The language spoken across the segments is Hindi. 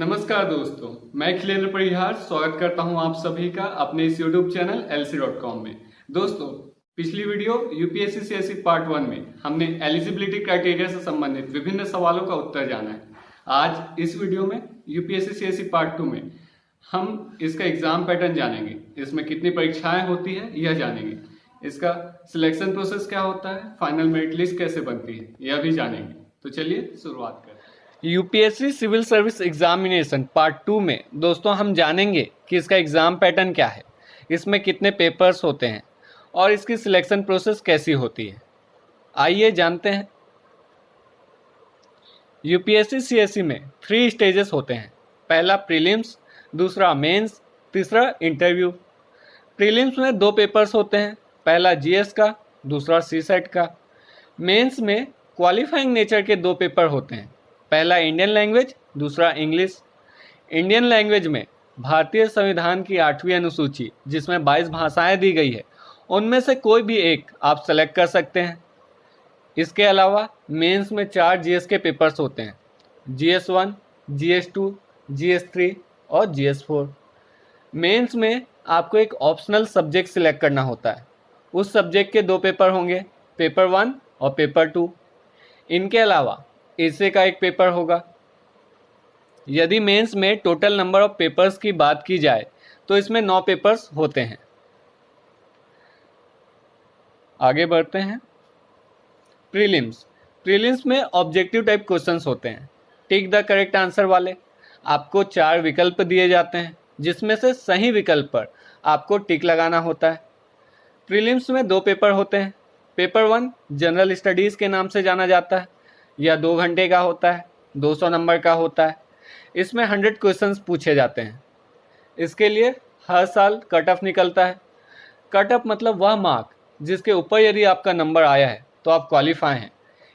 नमस्कार दोस्तों, मैं खिलेंद्र परिहार स्वागत करता हूं आप सभी का अपने इस YouTube चैनल lc.com में। दोस्तों, पिछली वीडियो यूपीएससी सीएसई पार्ट 1 में हमने एलिजिबिलिटी क्राइटेरिया से संबंधित विभिन्न सवालों का उत्तर जाना है। आज इस वीडियो में यूपीएससी सीएसई पार्ट 2 में हम इसका एग्जाम पैटर्न जानेंगे, इसमें कितनी परीक्षाएं होती है यह जानेंगे, इसका सिलेक्शन प्रोसेस क्या होता है, फाइनल मेरिट लिस्ट कैसे बनती है यह भी जानेंगे। तो चलिए शुरुआत करते हैं। UPSC civil service examination part 2 में दोस्तों हम जानेंगे कि इसका एग्ज़ाम पैटर्न क्या है, इसमें कितने पेपर्स होते हैं और इसकी सिलेक्शन प्रोसेस कैसी होती है। आइए जानते हैं। यूपीएससी सीएसई में 3 स्टेजेस होते हैं। पहला प्रीलिम्स, दूसरा मेंस, तीसरा इंटरव्यू। प्रीलिम्स में 2 पेपर्स होते हैं, पहला जीएस का, दूसरा सीसेट का। मेंस में क्वालिफाइंग नेचर के 2 पेपर होते हैं, पहला इंडियन लैंग्वेज, दूसरा इंग्लिश। इंडियन लैंग्वेज में भारतीय संविधान की 8वीं अनुसूची जिसमें 22 भाषाएं दी गई है, उनमें से कोई भी एक आप सेलेक्ट कर सकते हैं। इसके अलावा मेंस में 4 जीएस के पेपर्स होते हैं, जीएस 1, जीएस 2, जीएस 3 और जीएस 4। मेंस में आपको एक ऑप्शनल सब्जेक्ट सिलेक्ट करना होता है। उस सब्जेक्ट के 2 पेपर होंगे, पेपर 1 और पेपर 2। इनके अलावा एसे का एक पेपर होगा। यदि मेंस में टोटल नंबर ऑफ पेपर्स की बात की जाए तो इसमें 9 पेपर्स होते हैं। आगे बढ़ते हैं। प्रीलिम्स। प्रीलिम्स में ऑब्जेक्टिव टाइप क्वेश्चंस होते हैं, टिक द करेक्ट आंसर वाले। आपको 4 विकल्प दिए जाते हैं जिसमें से सही विकल्प पर आपको टिक लगाना होता है। प्रीलिम्स में 2 पेपर होते हैं। पेपर 1 जनरल स्टडीज़ के नाम से जाना जाता है। यह 2 घंटे का होता है, 200 नंबर का होता है। इसमें 100 क्वेश्चंस पूछे जाते हैं। इसके लिए हर साल कट ऑफ निकलता है। कट ऑफ मतलब वह मार्क जिसके ऊपर यदि आपका नंबर आया है तो आप क्वालिफाई हैं,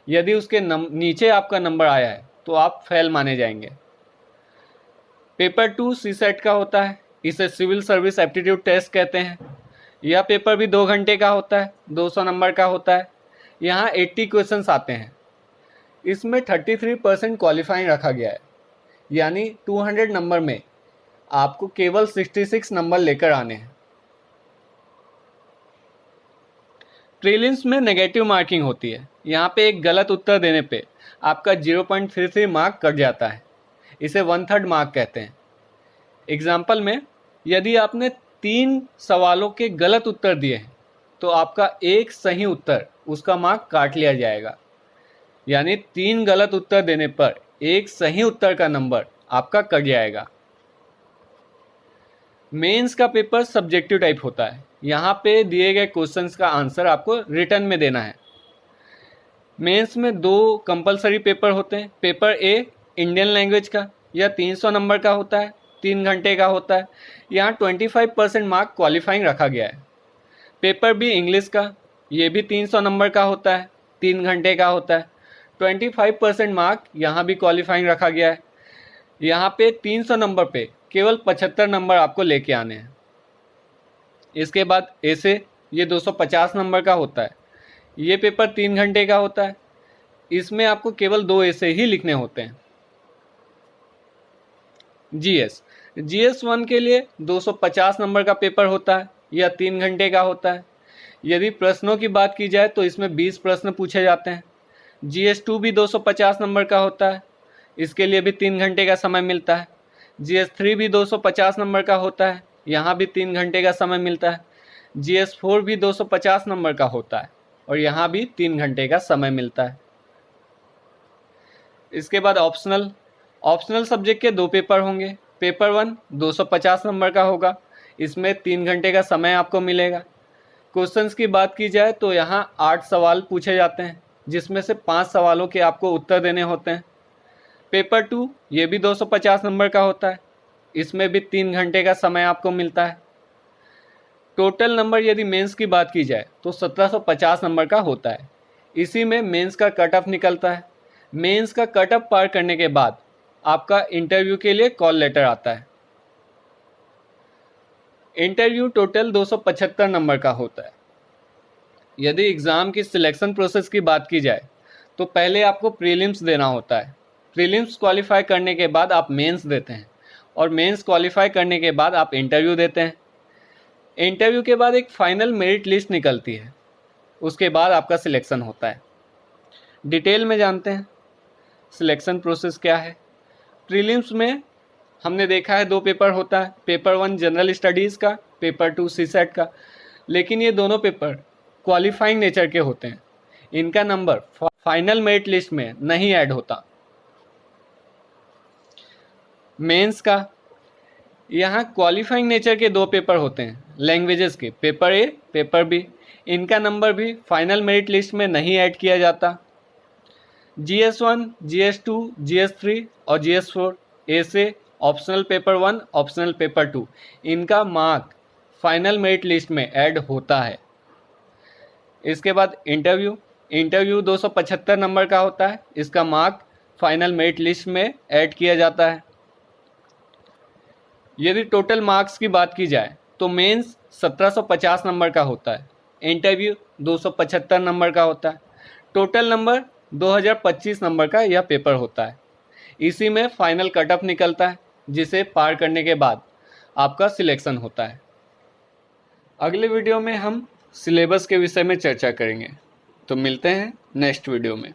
यदि उसके नीचे आपका नंबर आया है तो आप फेल माने जाएंगे। पेपर 2 सीसेट का होता है, इसे सिविल सर्विस एप्टीट्यूड टेस्ट कहते हैं। यह पेपर भी 2 घंटे का होता है, 200 नंबर का होता है। यहाँ 80 क्वेश्चंस आते हैं। इसमें 33% क्वालिफाइंग रखा गया है, यानी 200 नंबर में आपको केवल 66 नंबर लेकर आने हैं। प्रीलिम्स में नेगेटिव मार्किंग होती है। यहाँ पे एक गलत उत्तर देने पे आपका 0.33 मार्क कट जाता है, इसे 1/3 मार्क कहते हैं। एग्जाम्पल में यदि आपने 3 सवालों के गलत उत्तर दिए हैं तो आपका एक सही उत्तर, उसका मार्क काट लिया जाएगा, यानी 3 गलत उत्तर देने पर एक सही उत्तर का नंबर आपका कट जाएगा। मेंस का पेपर सब्जेक्टिव टाइप होता है। यहाँ पे दिए गए क्वेश्चंस का आंसर आपको रिटर्न में देना है। मेंस में 2 कंपलसरी पेपर होते हैं। पेपर ए इंडियन लैंग्वेज का, यह 300 नंबर का होता है, 3 घंटे का होता है। यहाँ 25% मार्क क्वालिफाइंग रखा गया है। पेपर बी इंग्लिश का, ये भी 300 नंबर का होता है, 3 घंटे का होता है। 25% मार्क यहाँ भी क्वालिफाइंग रखा गया है। यहाँ पे 300 नंबर पे केवल 75 नंबर आपको लेके आने हैं। इसके बाद ऐसे ये 250 नंबर का होता है। ये पेपर 3 घंटे का होता है। इसमें आपको केवल 2 ऐसे ही लिखने होते हैं। जीएस 1 के लिए 250 नंबर का पेपर होता है, यह 3 घंटे का होता है। यदि प्रश्नों की बात की जाए तो इसमें 20 प्रश्न पूछे जाते हैं। जीएस 2 भी 250 नंबर का होता है, इसके लिए भी 3 घंटे का समय मिलता है। जीएस 3 भी 250 नंबर का होता है, यहाँ भी 3 घंटे का समय मिलता है। जीएस 4 भी 250 नंबर का होता है और यहाँ भी 3 घंटे का समय मिलता है। इसके बाद ऑप्शनल सब्जेक्ट के 2 पेपर होंगे। पेपर 1 250 नंबर का होगा, इसमें 3 घंटे का समय आपको मिलेगा। क्वेश्चंस की बात की जाए तो यहाँ 8 सवाल पूछे जाते हैं, जिसमें से 5 सवालों के आपको उत्तर देने होते हैं। पेपर 2 ये भी 250 नंबर का होता है, इसमें भी 3 घंटे का समय आपको मिलता है। टोटल नंबर यदि मेंस की बात की जाए तो 1750 नंबर का होता है। इसी में मेंस का कट ऑफ निकलता है। मेंस का कट ऑफ पार करने के बाद आपका इंटरव्यू के लिए कॉल लेटर आता है। इंटरव्यू टोटल 275 नंबर का होता है। यदि एग्ज़ाम की सिलेक्शन प्रोसेस की बात की जाए तो पहले आपको प्रीलिम्स देना होता है। प्रीलिम्स क्वालिफाई करने के बाद आप मेंस देते हैं और मेंस क्वालिफाई करने के बाद आप इंटरव्यू देते हैं। इंटरव्यू के बाद एक फाइनल मेरिट लिस्ट निकलती है, उसके बाद आपका सिलेक्शन होता है। डिटेल में जानते हैं सिलेक्शन प्रोसेस क्या है। प्रीलिम्स में हमने देखा है 2 पेपर होता है, पेपर 1 जनरल स्टडीज़ का, पेपर 2 सीसेट का, लेकिन ये दोनों पेपर क्वालिफाइंग नेचर के होते हैं, इनका नंबर फाइनल मेरिट लिस्ट में नहीं ऐड होता। मेंस का, यहाँ क्वालिफाइंग नेचर के 2 पेपर होते हैं लैंग्वेजेस के, पेपर ए पेपर बी, इनका नंबर भी फाइनल मेरिट लिस्ट में नहीं ऐड किया जाता। GS1, GS2, GS3 और GS4 ए से ऑप्शनल पेपर 1, ऑप्शनल पेपर 2, इनका मार्क फाइनल मेरिट लिस्ट में ऐड होता है। इसके बाद इंटरव्यू 275 नंबर का होता है, इसका मार्क फाइनल मेरिट लिस्ट में ऐड किया जाता है। यदि टोटल मार्क्स की बात की जाए तो मेंस 1750 नंबर का होता है, इंटरव्यू 275 नंबर का होता है, टोटल नंबर 2025 नंबर का यह पेपर होता है। इसी में फाइनल कट ऑफ निकलता है, जिसे पार करने के बाद आपका सिलेक्शन होता है। अगले वीडियो में हम सिलेबस के विषय में चर्चा करेंगे, तो मिलते हैं नेक्स्ट वीडियो में।